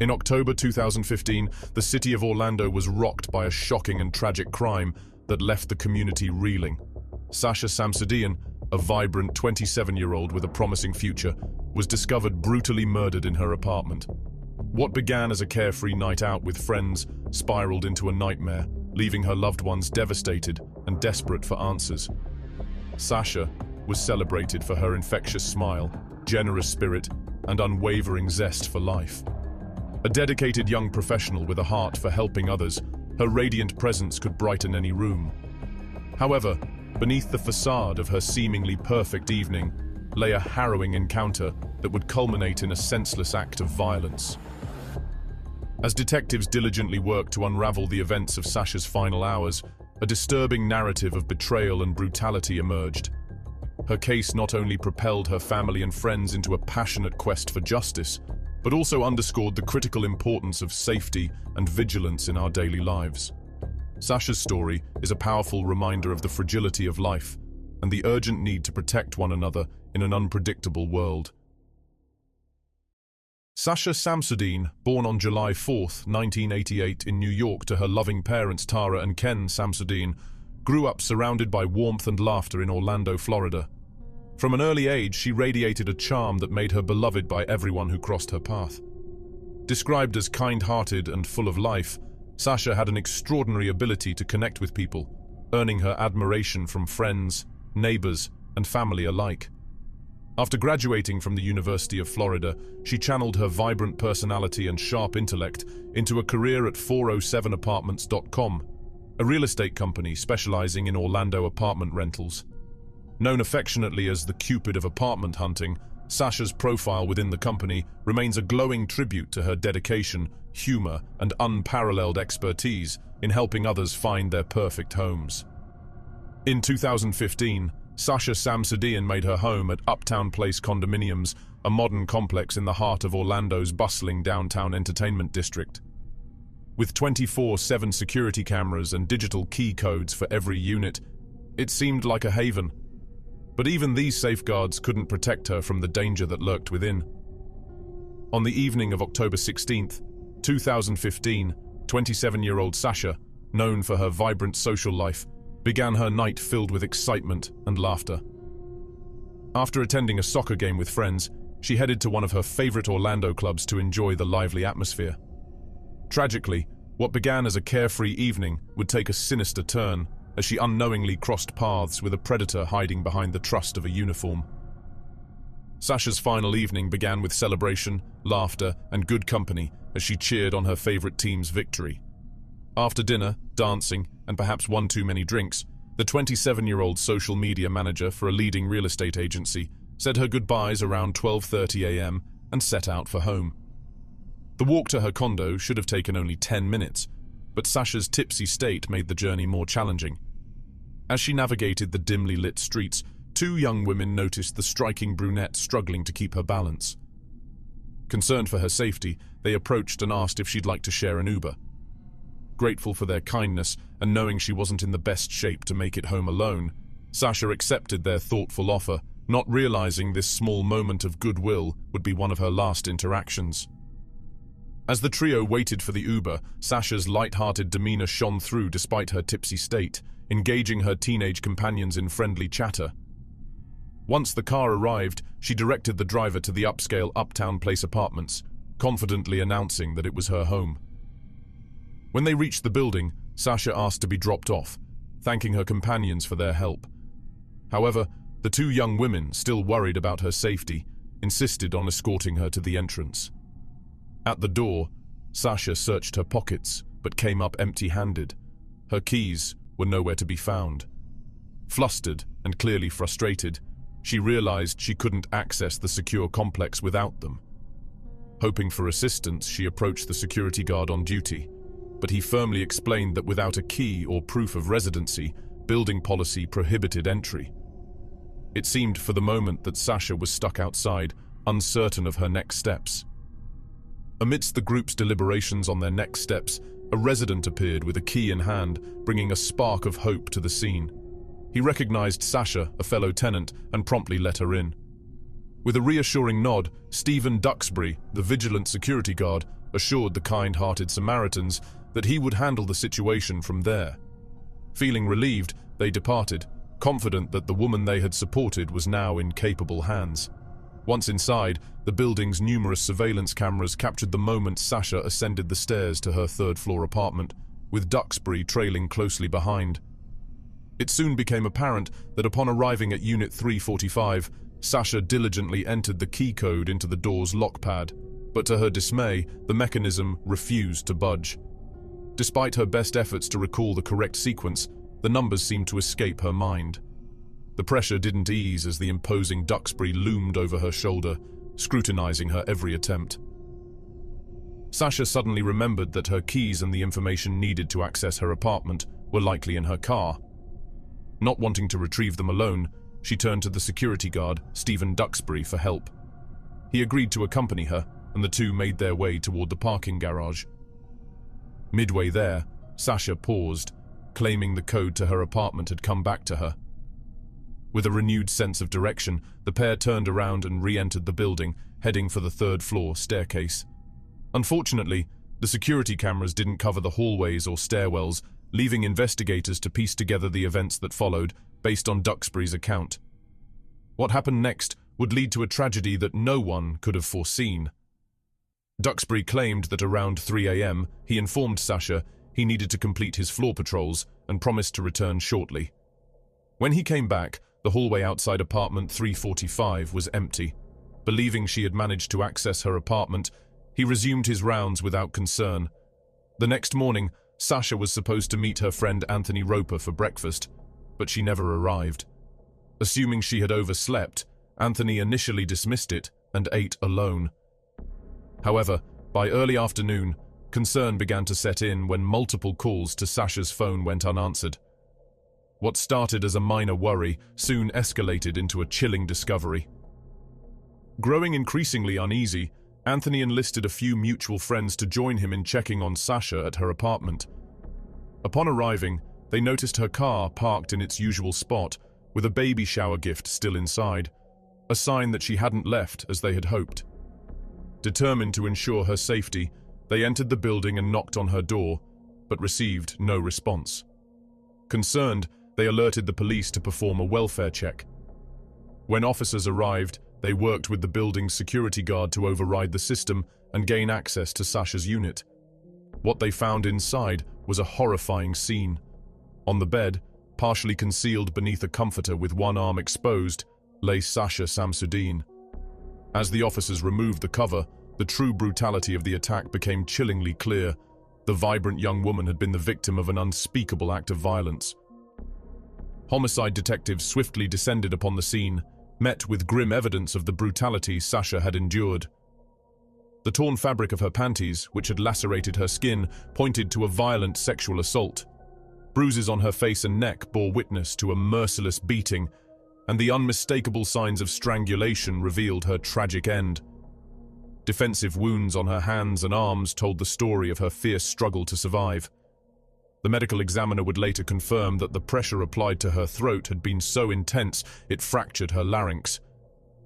In October 2015, the city of Orlando was rocked by a shocking and tragic crime that left the community reeling. Sasha Samsudean, a vibrant 27-year-old with a promising future, was discovered brutally murdered in her apartment. What began as a carefree night out with friends spiraled into a nightmare, leaving her loved ones devastated and desperate for answers. Sasha was celebrated for her infectious smile, generous spirit, and unwavering zest for life. A dedicated young professional with a heart for helping others, her radiant presence could brighten any room. However, beneath the facade of her seemingly perfect evening lay a harrowing encounter that would culminate in a senseless act of violence. As detectives diligently worked to unravel the events of Sasha's final hours, a disturbing narrative of betrayal and brutality emerged. Her case not only propelled her family and friends into a passionate quest for justice, but also underscored the critical importance of safety and vigilance in our daily lives. Sasha's story is a powerful reminder of the fragility of life and the urgent need to protect one another in an unpredictable world. Sasha Samsudean, born on July 4, 1988 in New York to her loving parents Tara and Ken Samsudean, grew up surrounded by warmth and laughter in Orlando, Florida. From an early age, she radiated a charm that made her beloved by everyone who crossed her path. Described as kind-hearted and full of life, Sasha had an extraordinary ability to connect with people, earning her admiration from friends, neighbors, and family alike. After graduating from the University of Florida, she channeled her vibrant personality and sharp intellect into a career at 407apartments.com, a real estate company specializing in Orlando apartment rentals. Known affectionately as the Cupid of apartment hunting, Sasha's profile within the company remains a glowing tribute to her dedication, humor, and unparalleled expertise in helping others find their perfect homes. In 2015, Sasha Samsudean made her home at Uptown Place Condominiums, a modern complex in the heart of Orlando's bustling downtown entertainment district. With 24/7 security cameras and digital key codes for every unit, it seemed like a haven. But even these safeguards couldn't protect her from the danger that lurked within. On the evening of October 16, 2015, 27-year-old Sasha, known for her vibrant social life, began her night filled with excitement and laughter. After attending a soccer game with friends, she headed to one of her favorite Orlando clubs to enjoy the lively atmosphere. Tragically, what began as a carefree evening would take a sinister turn as she unknowingly crossed paths with a predator hiding behind the trust of a uniform. Sasha's final evening began with celebration, laughter, and good company as she cheered on her favorite team's victory. After dinner, dancing, and perhaps one too many drinks, the 27-year-old social media manager for a leading real estate agency said her goodbyes around 12:30 a.m. and set out for home. The walk to her condo should have taken only 10 minutes, but Sasha's tipsy state made the journey more challenging. As she navigated the dimly lit streets, two young women noticed the striking brunette struggling to keep her balance. Concerned for her safety, they approached and asked if she'd like to share an Uber. Grateful for their kindness and knowing she wasn't in the best shape to make it home alone, Sasha accepted their thoughtful offer, not realizing this small moment of goodwill would be one of her last interactions. As the trio waited for the Uber, Sasha's light-hearted demeanor shone through despite her tipsy state, engaging her teenage companions in friendly chatter. Once the car arrived, she directed the driver to the upscale Uptown Place apartments, confidently announcing that it was her home. When they reached the building, Sasha asked to be dropped off, thanking her companions for their help. However, the two young women, still worried about her safety, insisted on escorting her to the entrance. At the door, Sasha searched her pockets, but came up empty-handed. Her keys were nowhere to be found. Flustered and clearly frustrated, she realized she couldn't access the secure complex without them. Hoping for assistance, she approached the security guard on duty, but he firmly explained that without a key or proof of residency, building policy prohibited entry. It seemed for the moment that Sasha was stuck outside, uncertain of her next steps. Amidst the group's deliberations on their next steps, a resident appeared with a key in hand, bringing a spark of hope to the scene. He recognized Sasha, a fellow tenant, and promptly let her in. With a reassuring nod, Stephen Duxbury, the vigilant security guard, assured the kind-hearted Samaritans that he would handle the situation from there. Feeling relieved, they departed, confident that the woman they had supported was now in capable hands. Once inside, the building's numerous surveillance cameras captured the moment Sasha ascended the stairs to her third-floor apartment, with Duxbury trailing closely behind. It soon became apparent that upon arriving at Unit 345, Sasha diligently entered the key code into the door's lockpad, but to her dismay, the mechanism refused to budge. Despite her best efforts to recall the correct sequence, the numbers seemed to escape her mind. The pressure didn't ease as the imposing Duxbury loomed over her shoulder, scrutinizing her every attempt. Sasha suddenly remembered that her keys and the information needed to access her apartment were likely in her car. Not wanting to retrieve them alone, she turned to the security guard, Stephen Duxbury, for help. He agreed to accompany her, and the two made their way toward the parking garage. Midway there, Sasha paused, claiming the code to her apartment had come back to her. With a renewed sense of direction, the pair turned around and re-entered the building, heading for the third-floor staircase. Unfortunately, the security cameras didn't cover the hallways or stairwells, leaving investigators to piece together the events that followed, based on Duxbury's account. What happened next would lead to a tragedy that no one could have foreseen. Duxbury claimed that around 3 a.m. he informed Sasha he needed to complete his floor patrols and promised to return shortly. When he came back, the hallway outside apartment 345 was empty. Believing she had managed to access her apartment, he resumed his rounds without concern. The next morning, Sasha was supposed to meet her friend Anthony Roper for breakfast, but she never arrived. Assuming she had overslept, Anthony initially dismissed it and ate alone. However, by early afternoon, concern began to set in when multiple calls to Sasha's phone went unanswered. What started as a minor worry soon escalated into a chilling discovery. Growing increasingly uneasy, Anthony enlisted a few mutual friends to join him in checking on Sasha at her apartment. Upon arriving, they noticed her car parked in its usual spot, with a baby shower gift still inside, a sign that she hadn't left as they had hoped. Determined to ensure her safety, they entered the building and knocked on her door, but received no response. Concerned, they alerted the police to perform a welfare check. When officers arrived, they worked with the building's security guard to override the system and gain access to Sasha's unit. What they found inside was a horrifying scene. On the bed, partially concealed beneath a comforter with one arm exposed, lay Sasha Samsudean. As the officers removed the cover, the true brutality of the attack became chillingly clear. The vibrant young woman had been the victim of an unspeakable act of violence. Homicide detectives swiftly descended upon the scene, met with grim evidence of the brutality Sasha had endured. The torn fabric of her panties, which had lacerated her skin, pointed to a violent sexual assault. Bruises on her face and neck bore witness to a merciless beating, and the unmistakable signs of strangulation revealed her tragic end. Defensive wounds on her hands and arms told the story of her fierce struggle to survive. The medical examiner would later confirm that the pressure applied to her throat had been so intense it fractured her larynx.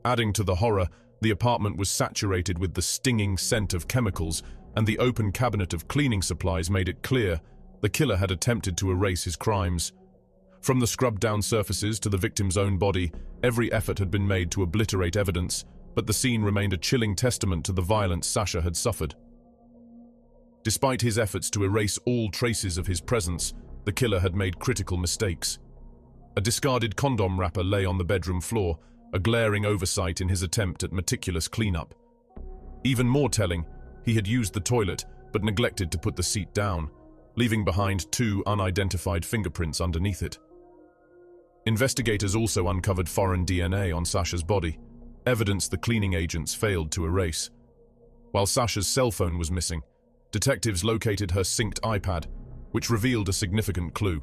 Adding to the horror, the apartment was saturated with the stinging scent of chemicals, and the open cabinet of cleaning supplies made it clear the killer had attempted to erase his crimes. From the scrubbed-down surfaces to the victim's own body, every effort had been made to obliterate evidence, but the scene remained a chilling testament to the violence Sasha had suffered. Despite his efforts to erase all traces of his presence, the killer had made critical mistakes. A discarded condom wrapper lay on the bedroom floor, a glaring oversight in his attempt at meticulous cleanup. Even more telling, he had used the toilet but neglected to put the seat down, leaving behind 2 unidentified fingerprints underneath it. Investigators also uncovered foreign DNA on Sasha's body, evidence the cleaning agents failed to erase. While Sasha's cell phone was missing, detectives located her synced iPad, which revealed a significant clue.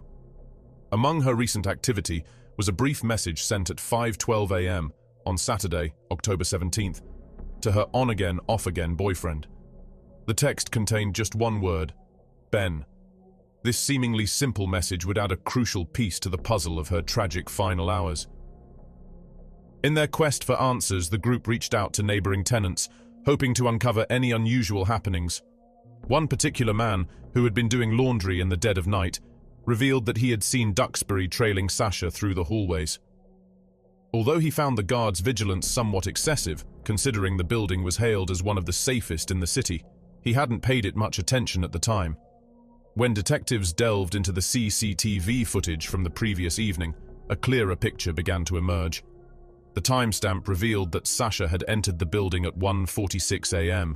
Among her recent activity was a brief message sent at 5:12 a.m. on Saturday, October 17th, to her on-again, off-again boyfriend. The text contained just one word: Ben. This seemingly simple message would add a crucial piece to the puzzle of her tragic final hours. In their quest for answers, the group reached out to neighboring tenants, hoping to uncover any unusual happenings. One particular man, who had been doing laundry in the dead of night, revealed that he had seen Duxbury trailing Sasha through the hallways. Although he found the guards' vigilance somewhat excessive, considering the building was hailed as one of the safest in the city, he hadn't paid it much attention at the time. When detectives delved into the CCTV footage from the previous evening, a clearer picture began to emerge. The timestamp revealed that Sasha had entered the building at 1:46 a.m.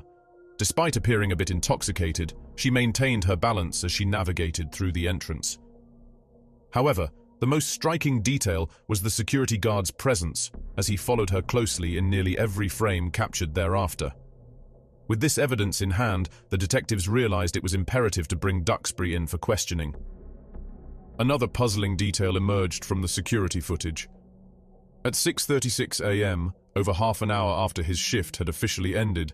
Despite appearing a bit intoxicated, she maintained her balance as she navigated through the entrance. However, the most striking detail was the security guard's presence, as he followed her closely in nearly every frame captured thereafter. With this evidence in hand, the detectives realized it was imperative to bring Duxbury in for questioning. Another puzzling detail emerged from the security footage. At 6:36 a.m., over half an hour after his shift had officially ended,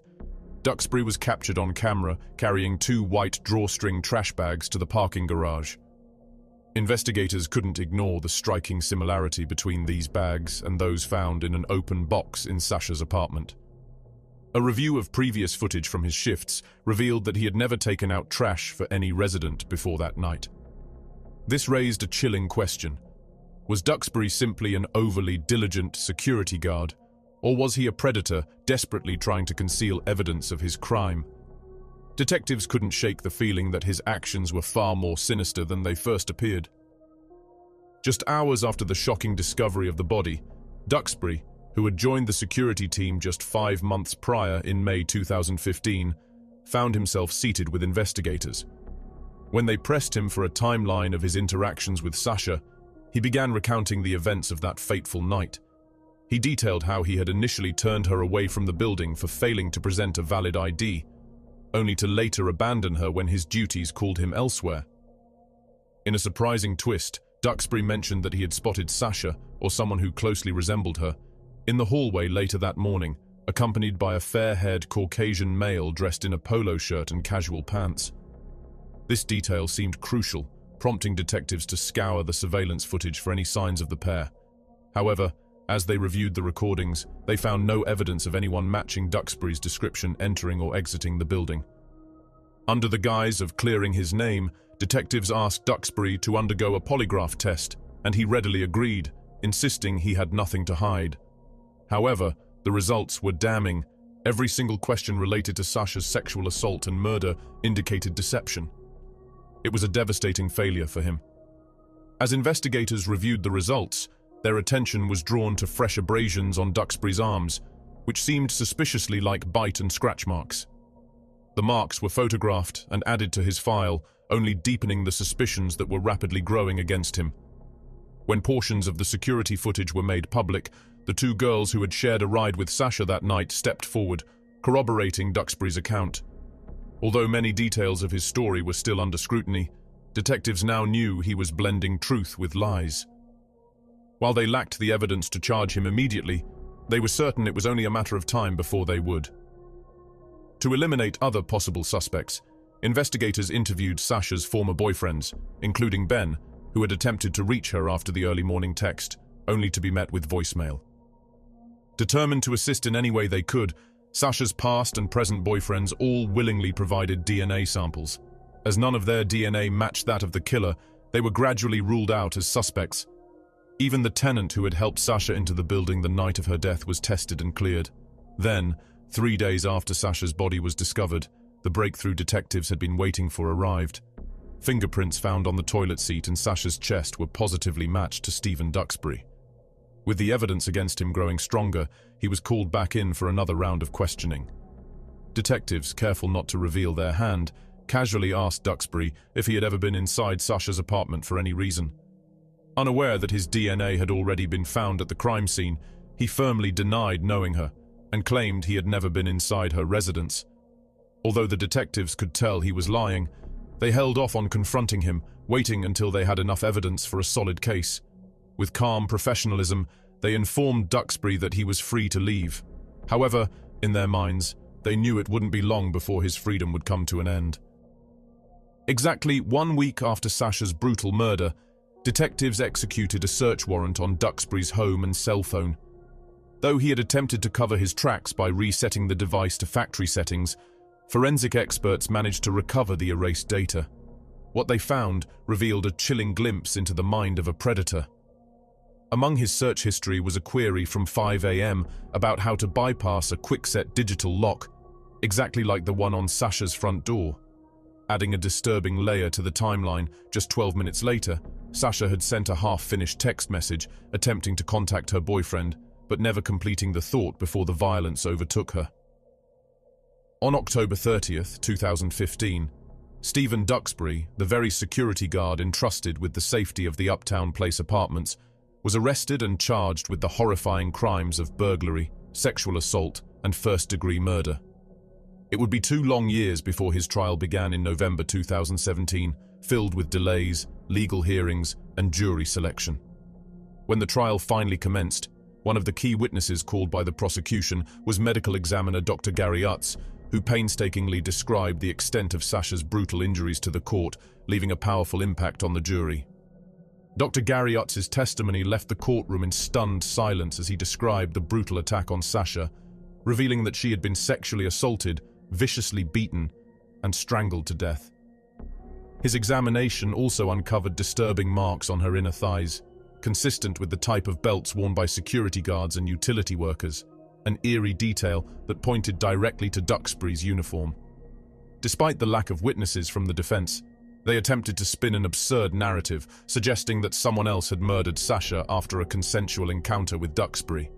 Duxbury was captured on camera carrying 2 white drawstring trash bags to the parking garage. Investigators couldn't ignore the striking similarity between these bags and those found in an open box in Sasha's apartment. A review of previous footage from his shifts revealed that he had never taken out trash for any resident before that night. This raised a chilling question. Was Duxbury simply an overly diligent security guard, or was he a predator desperately trying to conceal evidence of his crime? Detectives couldn't shake the feeling that his actions were far more sinister than they first appeared. Just hours after the shocking discovery of the body, Duxbury, who had joined the security team just 5 months prior in May 2015, found himself seated with investigators. When they pressed him for a timeline of his interactions with Sasha, he began recounting the events of that fateful night. He detailed how he had initially turned her away from the building for failing to present a valid ID, only to later abandon her when his duties called him elsewhere. In a surprising twist, Duxbury mentioned that he had spotted Sasha, or someone who closely resembled her, in the hallway later that morning, accompanied by a fair-haired Caucasian male dressed in a polo shirt and casual pants. This detail seemed crucial, prompting detectives to scour the surveillance footage for any signs of the pair. However, as they reviewed the recordings, they found no evidence of anyone matching Duxbury's description entering or exiting the building. Under the guise of clearing his name, detectives asked Duxbury to undergo a polygraph test, and he readily agreed, insisting he had nothing to hide. However, the results were damning. Every single question related to Sasha's sexual assault and murder indicated deception. It was a devastating failure for him. As investigators reviewed the results, their attention was drawn to fresh abrasions on Duxbury's arms, which seemed suspiciously like bite and scratch marks. The marks were photographed and added to his file, only deepening the suspicions that were rapidly growing against him. When portions of the security footage were made public, the 2 girls who had shared a ride with Sasha that night stepped forward, corroborating Duxbury's account. Although many details of his story were still under scrutiny, detectives now knew he was blending truth with lies. While they lacked the evidence to charge him immediately, they were certain it was only a matter of time before they would. To eliminate other possible suspects, investigators interviewed Sasha's former boyfriends, including Ben, who had attempted to reach her after the early morning text, only to be met with voicemail. Determined to assist in any way they could, Sasha's past and present boyfriends all willingly provided DNA samples. As none of their DNA matched that of the killer, they were gradually ruled out as suspects. Even the tenant who had helped Sasha into the building the night of her death was tested and cleared. Then, 3 days after Sasha's body was discovered, the breakthrough detectives had been waiting for arrived. Fingerprints found on the toilet seat and Sasha's chest were positively matched to Stephen Duxbury. With the evidence against him growing stronger, he was called back in for another round of questioning. Detectives, careful not to reveal their hand, casually asked Duxbury if he had ever been inside Sasha's apartment for any reason. Unaware that his DNA had already been found at the crime scene, he firmly denied knowing her and claimed he had never been inside her residence. Although the detectives could tell he was lying, they held off on confronting him, waiting until they had enough evidence for a solid case. With calm professionalism, they informed Duxbury that he was free to leave. However, in their minds, they knew it wouldn't be long before his freedom would come to an end. Exactly 1 week after Sasha's brutal murder, detectives executed a search warrant on Duxbury's home and cell phone. Though he had attempted to cover his tracks by resetting the device to factory settings, forensic experts managed to recover the erased data. What they found revealed a chilling glimpse into the mind of a predator. Among his search history was a query from 5 a.m. about how to bypass a quickset digital lock, exactly like the one on Sasha's front door. Adding a disturbing layer to the timeline, just 12 minutes later, Sasha had sent a half-finished text message attempting to contact her boyfriend, but never completing the thought before the violence overtook her. On October 30th, 2015, Stephen Duxbury, the very security guard entrusted with the safety of the Uptown Place apartments, was arrested and charged with the horrifying crimes of burglary, sexual assault, and first-degree murder. It would be 2 long years before his trial began in November 2017, filled with delays, legal hearings, and jury selection. When the trial finally commenced, one of the key witnesses called by the prosecution was medical examiner Dr. Gary Utz, who painstakingly described the extent of Sasha's brutal injuries to the court, leaving a powerful impact on the jury. Dr. Gary Utz's testimony left the courtroom in stunned silence as he described the brutal attack on Sasha, revealing that she had been sexually assaulted, viciously beaten, and strangled to death. His examination also uncovered disturbing marks on her inner thighs, consistent with the type of belts worn by security guards and utility workers, an eerie detail that pointed directly to Duxbury's uniform. Despite the lack of witnesses from the defense, they attempted to spin an absurd narrative, suggesting that someone else had murdered Sasha after a consensual encounter with Duxbury.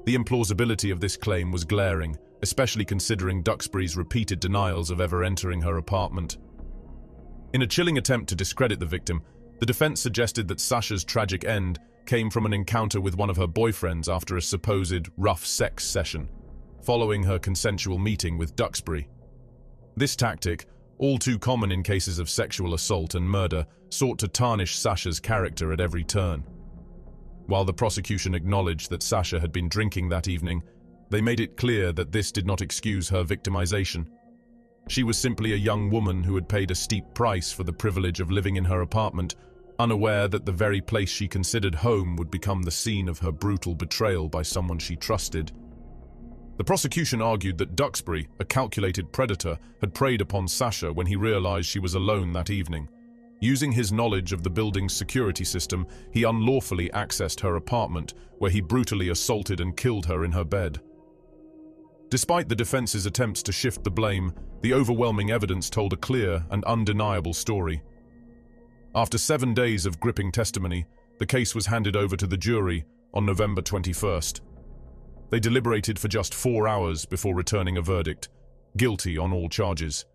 The implausibility of this claim was glaring, especially considering Duxbury's repeated denials of ever entering her apartment. In a chilling attempt to discredit the victim, the defense suggested that Sasha's tragic end came from an encounter with one of her boyfriends after a supposed rough sex session, following her consensual meeting with Duxbury. This tactic, all too common in cases of sexual assault and murder, sought to tarnish Sasha's character at every turn. While the prosecution acknowledged that Sasha had been drinking that evening, they made it clear that this did not excuse her victimization. She was simply a young woman who had paid a steep price for the privilege of living in her apartment, unaware that the very place she considered home would become the scene of her brutal betrayal by someone she trusted. The prosecution argued that Duxbury, a calculated predator, had preyed upon Sasha when he realized she was alone that evening. Using his knowledge of the building's security system, he unlawfully accessed her apartment, where he brutally assaulted and killed her in her bed. Despite the defense's attempts to shift the blame, the overwhelming evidence told a clear and undeniable story. After 7 days of gripping testimony, the case was handed over to the jury on November 21st. They deliberated for just 4 hours before returning a verdict, guilty on all charges.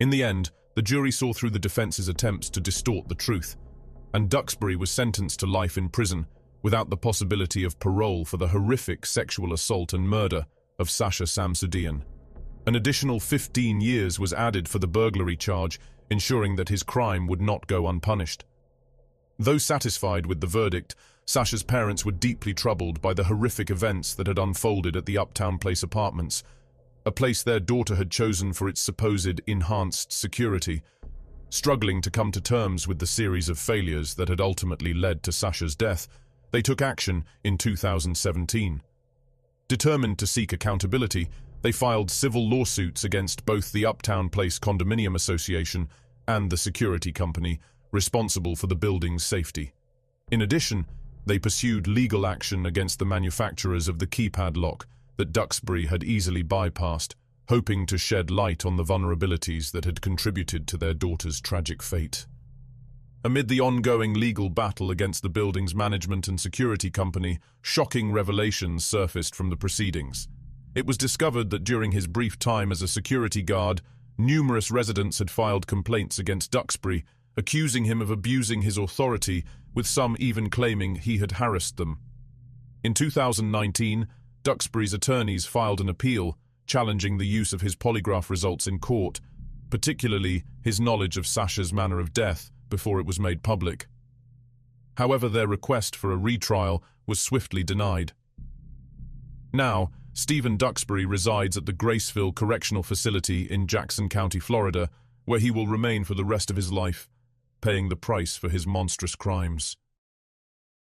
In the end, the jury saw through the defense's attempts to distort the truth, and Duxbury was sentenced to life in prison without the possibility of parole for the horrific sexual assault and murder of Sasha Samsudean. An additional 15 years was added for the burglary charge, ensuring that his crime would not go unpunished. Though satisfied with the verdict, Sasha's parents were deeply troubled by the horrific events that had unfolded at the Uptown Place apartments, a place their daughter had chosen for its supposed enhanced security. Struggling to come to terms with the series of failures that had ultimately led to Sasha's death, they took action in 2017. Determined to seek accountability, they filed civil lawsuits against both the Uptown Place Condominium Association and the security company responsible for the building's safety. In addition, they pursued legal action against the manufacturers of the keypad lock that Duxbury had easily bypassed, hoping to shed light on the vulnerabilities that had contributed to their daughter's tragic fate. Amid the ongoing legal battle against the building's management and security company, shocking revelations surfaced from the proceedings. It was discovered that during his brief time as a security guard, numerous residents had filed complaints against Duxbury, accusing him of abusing his authority, with some even claiming he had harassed them. In 2019, Duxbury's attorneys filed an appeal, challenging the use of his polygraph results in court, particularly his knowledge of Sasha's manner of death before it was made public. However, their request for a retrial was swiftly denied. Now, Stephen Duxbury resides at the Graceville Correctional Facility in Jackson County, Florida, where he will remain for the rest of his life, paying the price for his monstrous crimes.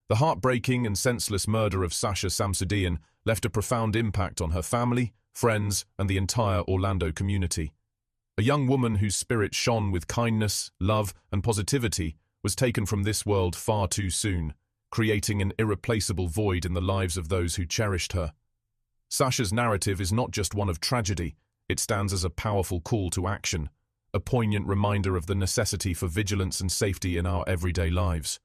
The heartbreaking and senseless murder of Sasha Samsudean left a profound impact on her family, friends, and the entire Orlando community. A young woman whose spirit shone with kindness, love, and positivity was taken from this world far too soon, creating an irreplaceable void in the lives of those who cherished her. Sasha's narrative is not just one of tragedy, it stands as a powerful call to action, a poignant reminder of the necessity for vigilance and safety in our everyday lives.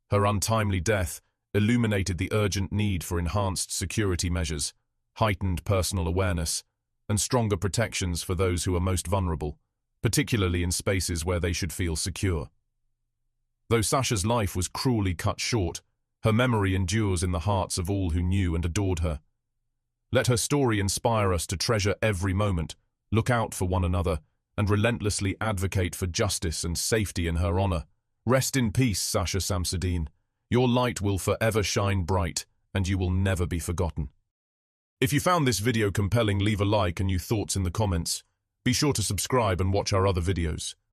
Her untimely death illuminated the urgent need for enhanced security measures, heightened personal awareness, and stronger protections for those who are most vulnerable, particularly in spaces where they should feel secure. Though Sasha's life was cruelly cut short, her memory endures in the hearts of all who knew and adored her. Let her story inspire us to treasure every moment, look out for one another, and relentlessly advocate for justice and safety in her honor. Rest in peace, Sasha Samsudean. Your light will forever shine bright, and you will never be forgotten. If you found this video compelling, leave a like and your thoughts in the comments. Be sure to subscribe and watch our other videos.